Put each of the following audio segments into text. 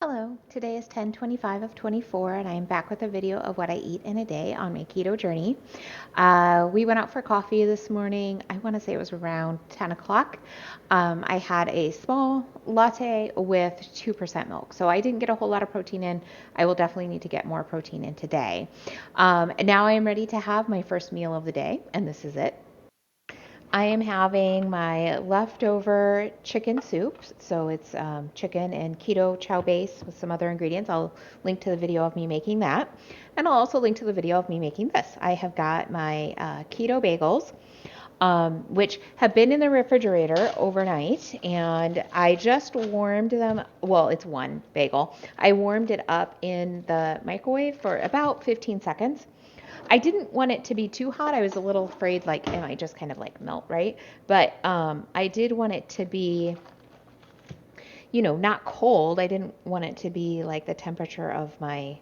Hello, today is 10/25 of 24 and I am back with a video of what I eat in a day on my keto journey. We went out for coffee this morning. I want to say it was around 10 o'clock. I had a small latte with 2% milk, so I didn't get a whole lot of protein in. I will definitely need to get more protein in today. And now I am ready to have my first meal of the day, and this is it. I am having my leftover chicken soup. So it's chicken and keto chow base with some other ingredients. I'll link to the video of me making that. And I'll also link to the video of me making this. I have got my keto bagels, which have been in the refrigerator overnight. And I just warmed them. Well, it's one bagel. I warmed it up in the microwave for about 15 seconds. I didn't want it to be too hot. I was a little afraid, like, it might just kind of like melt, right? But I did want it to be, not cold. I didn't want it to be like the temperature of my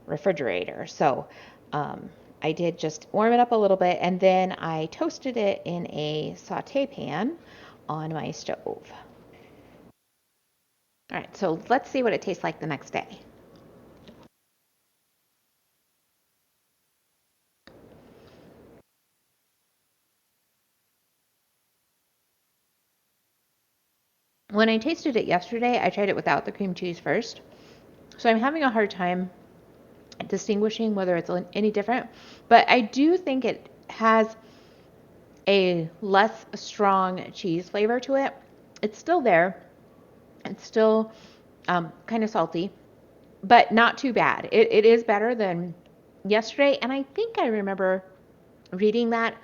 refrigerator. So I did just warm it up a little bit, and then I toasted it in a saute pan on my stove. All right, so let's see what it tastes like the next day. When I tasted it yesterday, I tried it without the cream cheese first. So I'm having a hard time distinguishing whether it's any different, but I do think it has a less strong cheese flavor to it. It's still there. It's still kind of salty, but not too bad. It is better than yesterday, and I think I remember reading that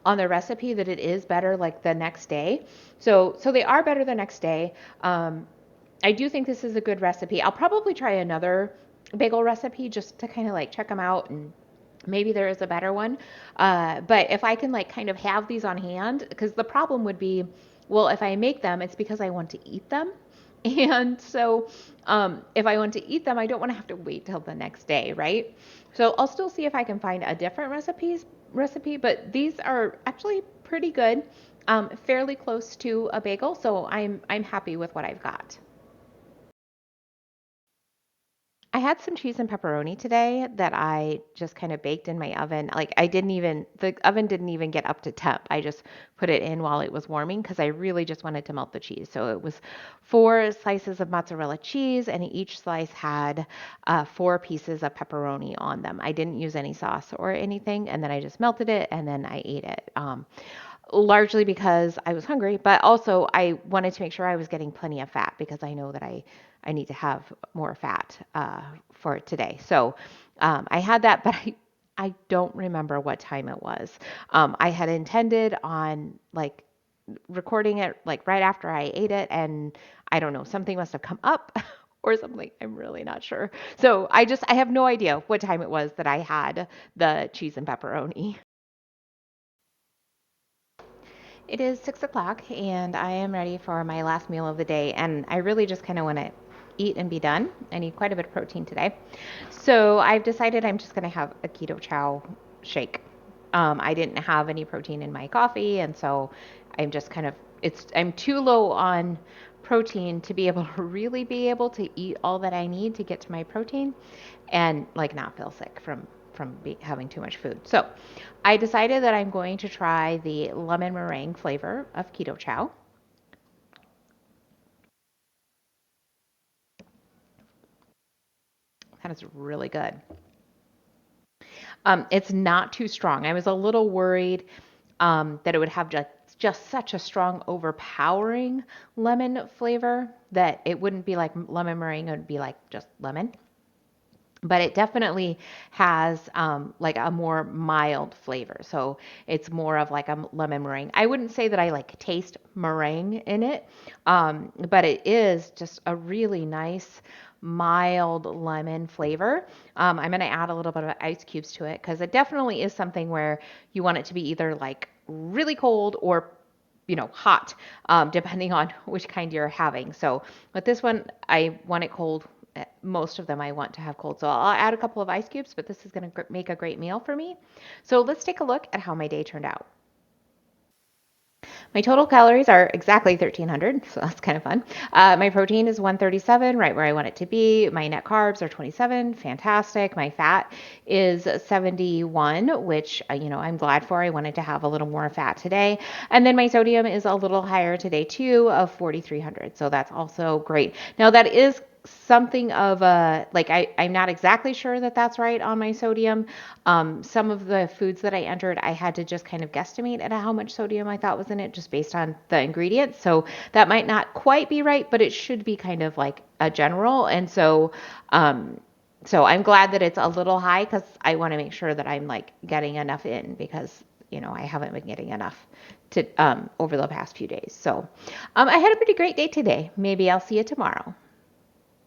on the recipe that it is better like the next day. So they are better the next day. I do think this is a good recipe. I'll probably try another bagel recipe just to kind of like check them out, and maybe there is a better one. But if I can like kind of have these on hand, because the problem would be, well, if I make them, it's because I want to eat them. And so if I want to eat them, I don't want to have to wait till the next day, right? So I'll still see if I can find a different recipe, but these are actually pretty good, fairly close to a bagel. So I'm happy with what I've got. I had some cheese and pepperoni today that I just kind of baked in my oven. The oven didn't even get up to temp. I just put it in while it was warming because I really just wanted to melt the cheese. So it was 4 slices of mozzarella cheese, and each slice had 4 pieces of pepperoni on them. I didn't use any sauce or anything, and then I just melted it and then I ate it. Largely because I was hungry, but also I wanted to make sure I was getting plenty of fat because I know that I need to have more fat for today. So I had that, but I don't remember what time it was. I had intended on like recording it like right after I ate it, and I don't know, something must have come up or something. I'm really not sure. So I have no idea what time it was that I had the cheese and pepperoni. It is 6 o'clock and I am ready for my last meal of the day. And I really just kind of want to eat and be done. I need quite a bit of protein today. So I've decided I'm just going to have a keto chow shake. I didn't have any protein in my coffee. And so I'm just kind of, I'm too low on protein to be able to really be able to eat all that I need to get to my protein and like not feel sick from having too much food. So I decided that I'm going to try the lemon meringue flavor of Keto Chow. That is really good. It's not too strong. I was a little worried that it would have just such a strong, overpowering lemon flavor that it wouldn't be like lemon meringue, it would be like just lemon. But it definitely has like a more mild flavor. So it's more of like a lemon meringue. I wouldn't say that I like taste meringue in it, but it is just a really nice mild lemon flavor. I'm going to add a little bit of ice cubes to it because it definitely is something where you want it to be either like really cold or hot, depending on which kind you're having. So with this one, I want it cold. Most of them I want to have cold. So I'll add a couple of ice cubes, but this is going to make a great meal for me. So let's take a look at how my day turned out. My total calories are exactly 1,300, so that's kind of fun. My protein is 137, right where I want it to be. My net carbs are 27, fantastic. My fat is 71, which, I'm glad for. I wanted to have a little more fat today. And then my sodium is a little higher today too, of 4,300. So that's also great. Now that is something of a like I'm not exactly sure that that's right on my sodium. Some of the foods that I entered, I had to just kind of guesstimate at how much sodium I thought was in it just based on the ingredients. So that might not quite be right, but it should be kind of like a general. And so I'm glad that it's a little high because I want to make sure that I'm like getting enough in because I haven't been getting enough to over the past few days. So I had a pretty great day today. Maybe I'll see you tomorrow.